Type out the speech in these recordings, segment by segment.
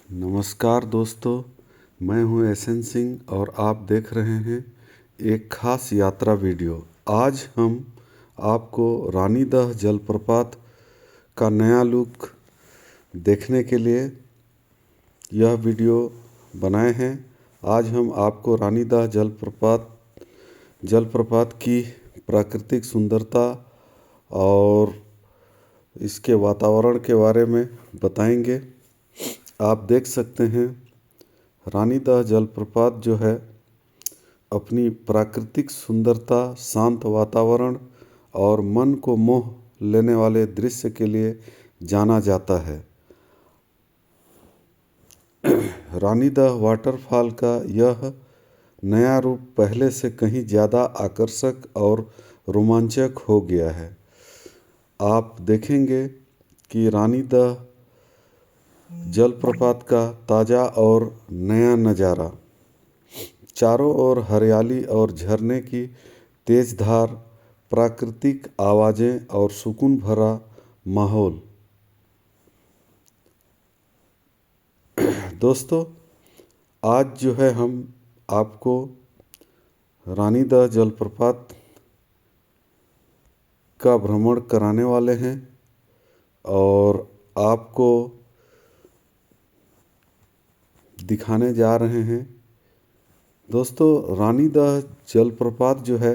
नमस्कार दोस्तों, मैं हूं एसएन सिंह और आप देख रहे हैं एक खास यात्रा वीडियो। आज हम आपको रानीदह जलप्रपात का नया लुक देखने के लिए यह वीडियो बनाए हैं। आज हम आपको रानीदह जलप्रपात की प्राकृतिक सुंदरता और इसके वातावरण के बारे में बताएंगे। आप देख सकते हैं रानीदह जलप्रपात जो है अपनी प्राकृतिक सुंदरता, शांत वातावरण और मन को मोह लेने वाले दृश्य के लिए जाना जाता है। रानीदह वाटरफॉल का यह नया रूप पहले से कहीं ज़्यादा आकर्षक और रोमांचक हो गया है। आप देखेंगे कि रानीदह जलप्रपात का ताज़ा और नया नज़ारा, चारों ओर हरियाली और झरने की तेज धार, प्राकृतिक आवाज़ें और सुकून भरा माहौल। दोस्तों, आज जो है हम आपको रानीदह जलप्रपात का भ्रमण कराने वाले हैं और आपको दिखाने जा रहे हैं। दोस्तों, रानीदह जलप्रपात जो है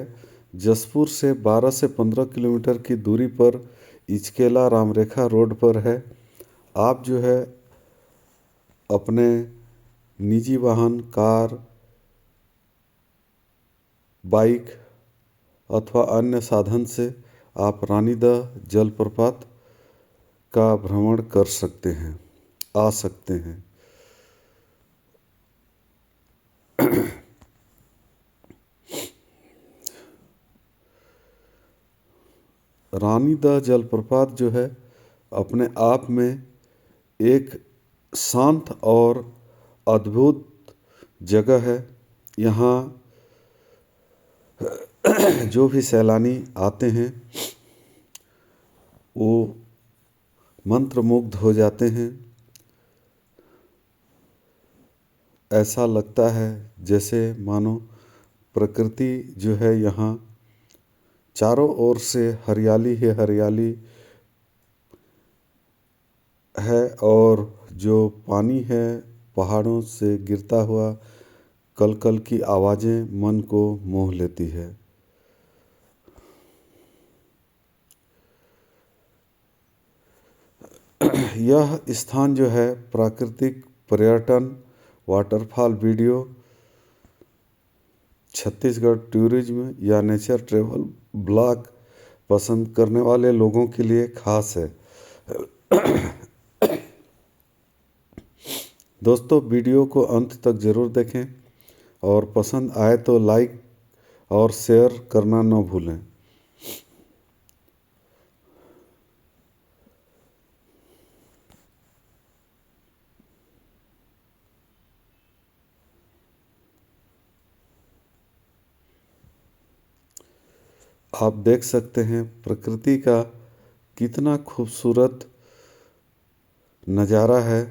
जसपुर से 12 से 15 किलोमीटर की दूरी पर इचकेला रामरेखा रोड पर है। आप जो है अपने निजी वाहन, कार, बाइक अथवा अन्य साधन से आप रानीदह जलप्रपात का भ्रमण कर सकते हैं, आ सकते हैं। रानीदह जलप्रपात जो है अपने आप में एक शांत और अद्भुत जगह है। यहाँ जो भी सैलानी आते हैं वो मंत्रमुग्ध हो जाते हैं। ऐसा लगता है जैसे मानो प्रकृति जो है यहाँ चारों ओर से हरियाली ही हरियाली है और जो पानी है पहाड़ों से गिरता हुआ कल कल की आवाज़ें मन को मोह लेती है। यह स्थान जो है प्राकृतिक पर्यटन, वाटरफॉल वीडियो, छत्तीसगढ़ टूरिज्म या नेचर ट्रैवल ब्लॉग पसंद करने वाले लोगों के लिए खास है। दोस्तों, वीडियो को अंत तक ज़रूर देखें और पसंद आए तो लाइक और शेयर करना न भूलें। आप देख सकते हैं प्रकृति का कितना खूबसूरत नज़ारा है।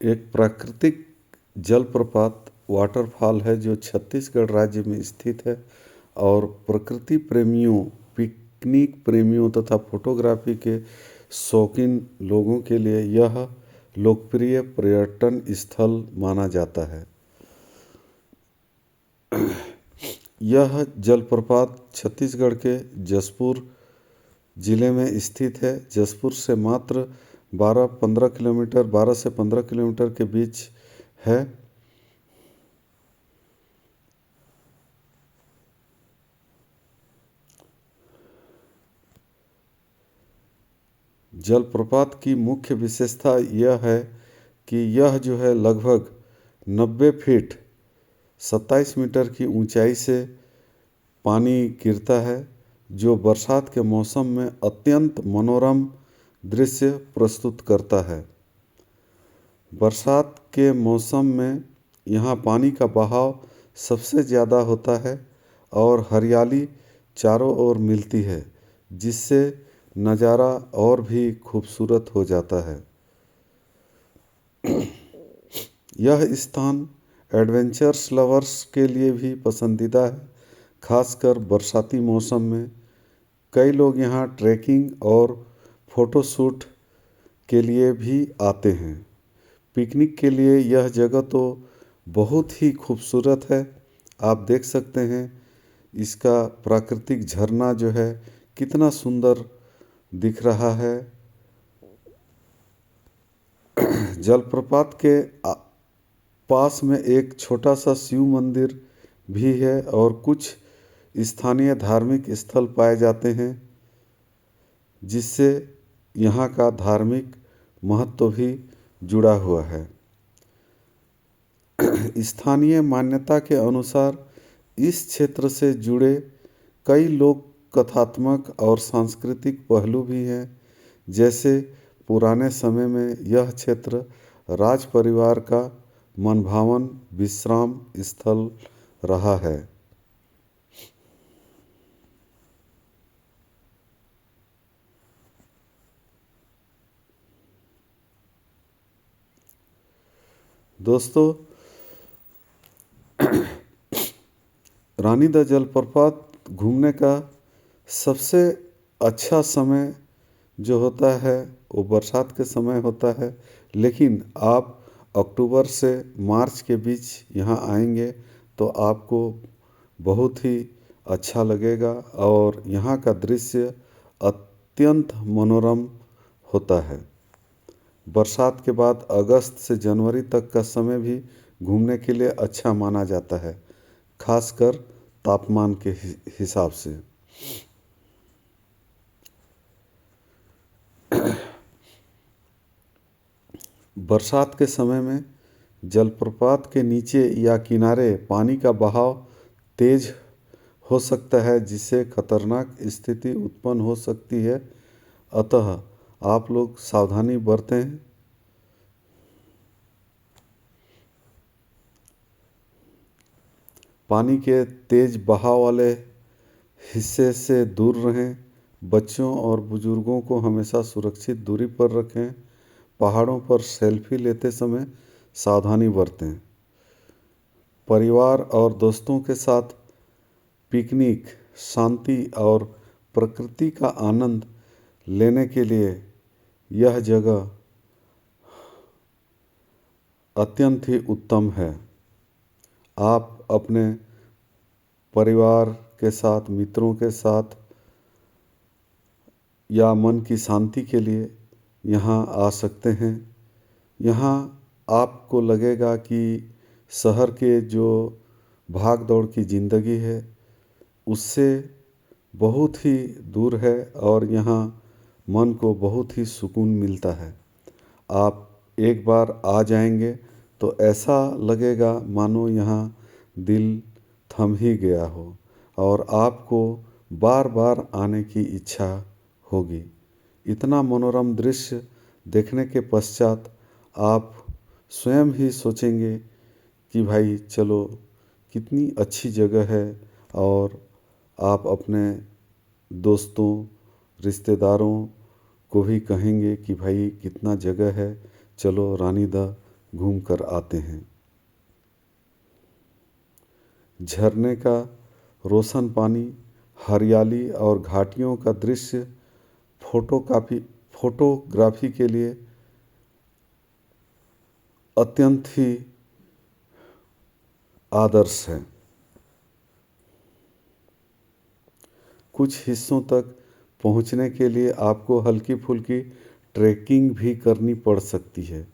एक प्राकृतिक जलप्रपात वाटरफॉल है जो छत्तीसगढ़ राज्य में स्थित है और प्रकृति प्रेमियों, पिकनिक प्रेमियों तथा फोटोग्राफी के शौकीन लोगों के लिए यह लोकप्रिय पर्यटन स्थल माना जाता है। यह जलप्रपात छत्तीसगढ़ के जसपुर जिले में स्थित है। जसपुर से मात्र 12 से 15 किलोमीटर के बीच है। जलप्रपात की मुख्य विशेषता यह है कि यह जो है लगभग 90 फीट 27 मीटर की ऊंचाई से पानी गिरता है, जो बरसात के मौसम में अत्यंत मनोरम दृश्य प्रस्तुत करता है। बरसात के मौसम में यहाँ पानी का बहाव सबसे ज़्यादा होता है और हरियाली चारों ओर मिलती है, जिससे नज़ारा और भी खूबसूरत हो जाता है। यह स्थान एडवेंचर्स लवर्स के लिए भी पसंदीदा है, खासकर बरसाती मौसम में। कई लोग यहाँ ट्रैकिंग और फ़ोटोशूट के लिए भी आते हैं। पिकनिक के लिए यह जगह तो बहुत ही खूबसूरत है। आप देख सकते हैं इसका प्राकृतिक झरना जो है कितना सुंदर दिख रहा है। जलप्रपात के पास में एक छोटा सा शिव मंदिर भी है और कुछ स्थानीय धार्मिक स्थल पाए जाते हैं, जिससे यहाँ का धार्मिक महत्व भी जुड़ा हुआ है। स्थानीय मान्यता के अनुसार इस क्षेत्र से जुड़े कई लोक कथात्मक और सांस्कृतिक पहलू भी हैं। जैसे पुराने समय में यह क्षेत्र राज परिवार का मनभावन विश्राम स्थल रहा है। दोस्तों, रानी द जलप्रपात घूमने का सबसे अच्छा समय जो होता है वो बरसात के समय होता है, लेकिन आप अक्टूबर से मार्च के बीच यहाँ आएंगे तो आपको बहुत ही अच्छा लगेगा और यहाँ का दृश्य अत्यंत मनोरम होता है। बरसात के बाद अगस्त से जनवरी तक का समय भी घूमने के लिए अच्छा माना जाता है, खासकर तापमान के हिसाब से। बरसात के समय में जलप्रपात के नीचे या किनारे पानी का बहाव तेज हो सकता है, जिससे खतरनाक स्थिति उत्पन्न हो सकती है। अतः आप लोग सावधानी बरतें। पानी के तेज बहाव वाले हिस्से से दूर रहें। बच्चों और बुजुर्गों को हमेशा सुरक्षित दूरी पर रखें। पहाड़ों पर सेल्फी लेते समय सावधानी बरतें। परिवार और दोस्तों के साथ पिकनिक, शांति और प्रकृति का आनंद लेने के लिए यह जगह अत्यंत ही उत्तम है। आप अपने परिवार के साथ, मित्रों के साथ या मन की शांति के लिए यहाँ आ सकते हैं। यहाँ आपको लगेगा कि शहर के जो भाग दौड़ की ज़िंदगी है उससे बहुत ही दूर है और यहाँ मन को बहुत ही सुकून मिलता है। आप एक बार आ जाएंगे तो ऐसा लगेगा मानो यहाँ दिल थम ही गया हो और आपको बार बार आने की इच्छा होगी। इतना मनोरम दृश्य देखने के पश्चात आप स्वयं ही सोचेंगे कि भाई चलो कितनी अच्छी जगह है, और आप अपने दोस्तों, रिश्तेदारों को भी कहेंगे कि भाई कितना जगह है, चलो रानी द घूम कर आते हैं। झरने का रोशन पानी, हरियाली और घाटियों का दृश्य फोटोग्राफी के लिए अत्यंत ही आदर्श है। कुछ हिस्सों तक पहुंचने के लिए आपको हल्की फुल्की ट्रैकिंग भी करनी पड़ सकती है।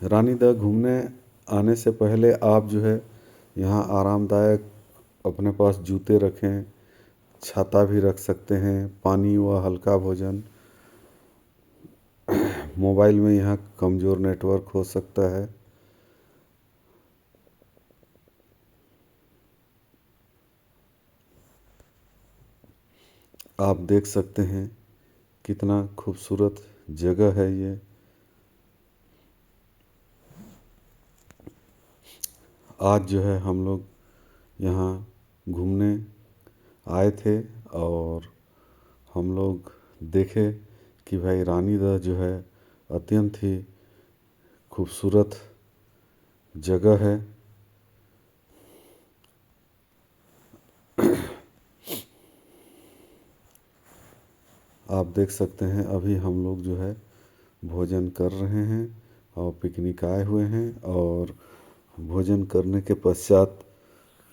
रानीदह घूमने आने से पहले आप जो है यहाँ आरामदायक अपने पास जूते रखें, छाता भी रख सकते हैं, पानी व हल्का भोजन। मोबाइल में यहाँ कमज़ोर नेटवर्क हो सकता है। आप देख सकते हैं कितना खूबसूरत जगह है ये। आज जो है हम लोग यहाँ घूमने आए थे और हम लोग देखे कि भाई रानीदह जो है अत्यंत ही खूबसूरत जगह है। आप देख सकते हैं अभी हम लोग जो है भोजन कर रहे हैं और पिकनिक आए हुए हैं, और भोजन करने के पश्चात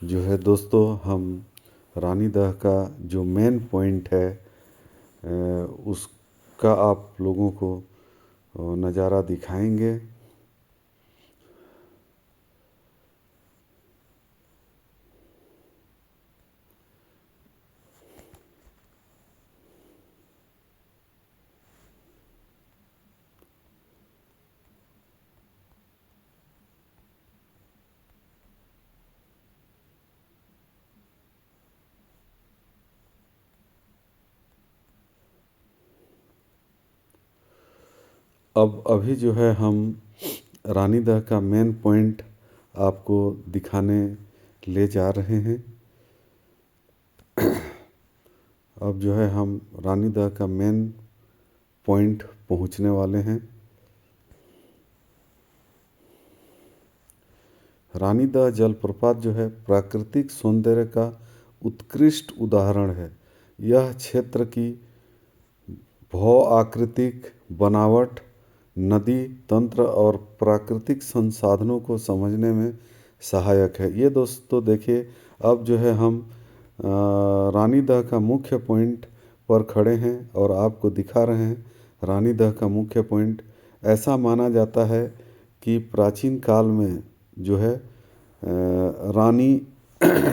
जो है दोस्तों हम रानीदह का जो मेन पॉइंट है उसका आप लोगों को नज़ारा दिखाएंगे। अब अभी जो है हम रानीदह का मेन पॉइंट आपको दिखाने ले जा रहे हैं। अब जो है हम रानीदह का मेन पॉइंट पहुंचने वाले हैं। रानीदह जलप्रपात जो है प्राकृतिक सौंदर्य का उत्कृष्ट उदाहरण है। यह क्षेत्र की भू आकृतिक बनावट, नदी तंत्र और प्राकृतिक संसाधनों को समझने में सहायक है। ये दोस्तों देखिए, अब जो है हम रानीदह का मुख्य पॉइंट पर खड़े हैं और आपको दिखा रहे हैं रानीदह का मुख्य पॉइंट। ऐसा माना जाता है कि प्राचीन काल में जो है रानी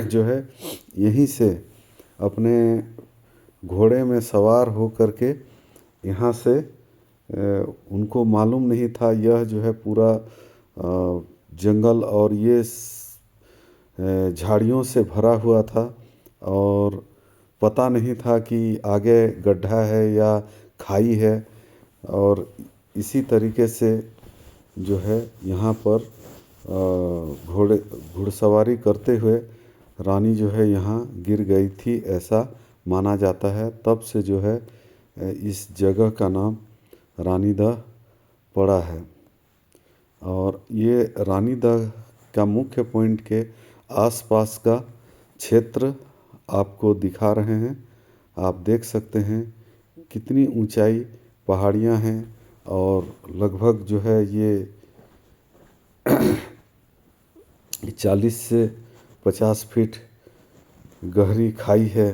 जो है यहीं से अपने घोड़े में सवार हो करके यहाँ से उनको मालूम नहीं था यह जो है पूरा जंगल और ये झाड़ियों से भरा हुआ था, और पता नहीं था कि आगे गड्ढा है या खाई है। और इसी तरीके से जो है यहाँ पर घुड़सवारी करते हुए रानी जो है यहाँ गिर गई थी, ऐसा माना जाता है। तब से जो है इस जगह का नाम रानीदह पड़ा है। और ये रानीदह का मुख्य पॉइंट के आसपास का क्षेत्र आपको दिखा रहे हैं। आप देख सकते हैं कितनी ऊंचाई पहाड़ियाँ हैं, और लगभग जो है ये 40 से 50 फीट गहरी खाई है।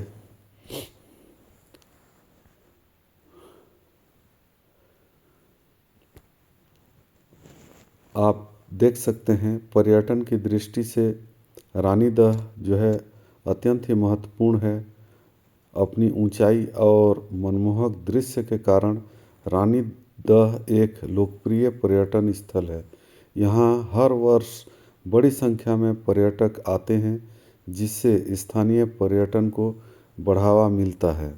आप देख सकते हैं पर्यटन की दृष्टि से रानीदह जो है अत्यंत ही महत्वपूर्ण है। अपनी ऊंचाई और मनमोहक दृश्य के कारण रानीदह एक लोकप्रिय पर्यटन स्थल है। यहाँ हर वर्ष बड़ी संख्या में पर्यटक आते हैं, जिससे स्थानीय पर्यटन को बढ़ावा मिलता है।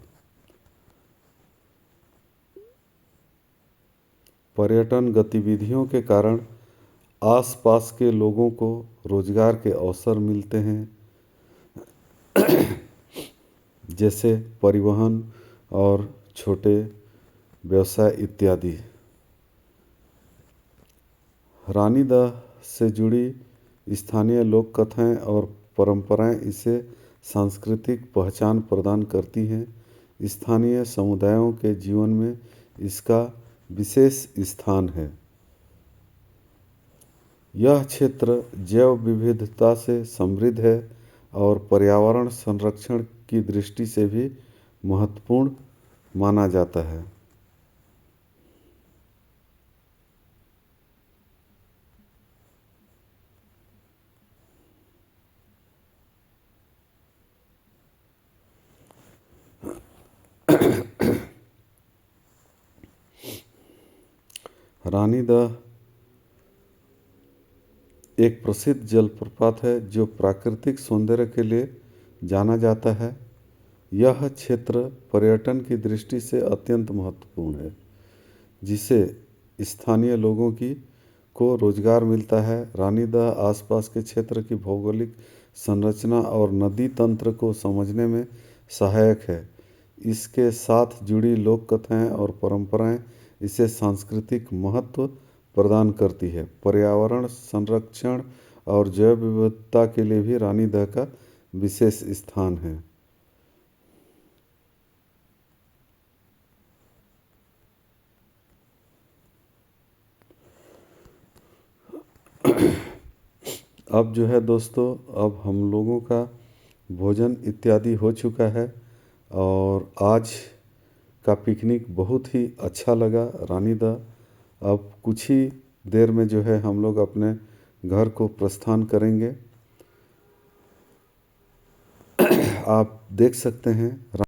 पर्यटन गतिविधियों के कारण आसपास के लोगों को रोजगार के अवसर मिलते हैं, जैसे परिवहन और छोटे व्यवसाय इत्यादि। रानीदह से जुड़ी स्थानीय लोक कथाएँ और परंपराएं इसे सांस्कृतिक पहचान प्रदान करती हैं। स्थानीय समुदायों के जीवन में इसका विशेष स्थान है। यह क्षेत्र जैव विविधता से समृद्ध है और पर्यावरण संरक्षण की दृष्टि से भी महत्वपूर्ण माना जाता है। रानीदह एक प्रसिद्ध जलप्रपात है जो प्राकृतिक सौंदर्य के लिए जाना जाता है। यह क्षेत्र पर्यटन की दृष्टि से अत्यंत महत्वपूर्ण है, जिससे स्थानीय लोगों की को रोजगार मिलता है। रानीदह आसपास के क्षेत्र की भौगोलिक संरचना और नदी तंत्र को समझने में सहायक है। इसके साथ जुड़ी लोक कथाएं और परंपराएं इसे सांस्कृतिक महत्व प्रदान करती है। पर्यावरण संरक्षण और जैव विविधता के लिए भी रानीदह का विशेष स्थान है। अब जो है दोस्तों, अब हम लोगों का भोजन इत्यादि हो चुका है और आज का पिकनिक बहुत ही अच्छा लगा रानीदह। अब कुछ ही देर में जो है हम लोग अपने घर को प्रस्थान करेंगे। आप देख सकते हैं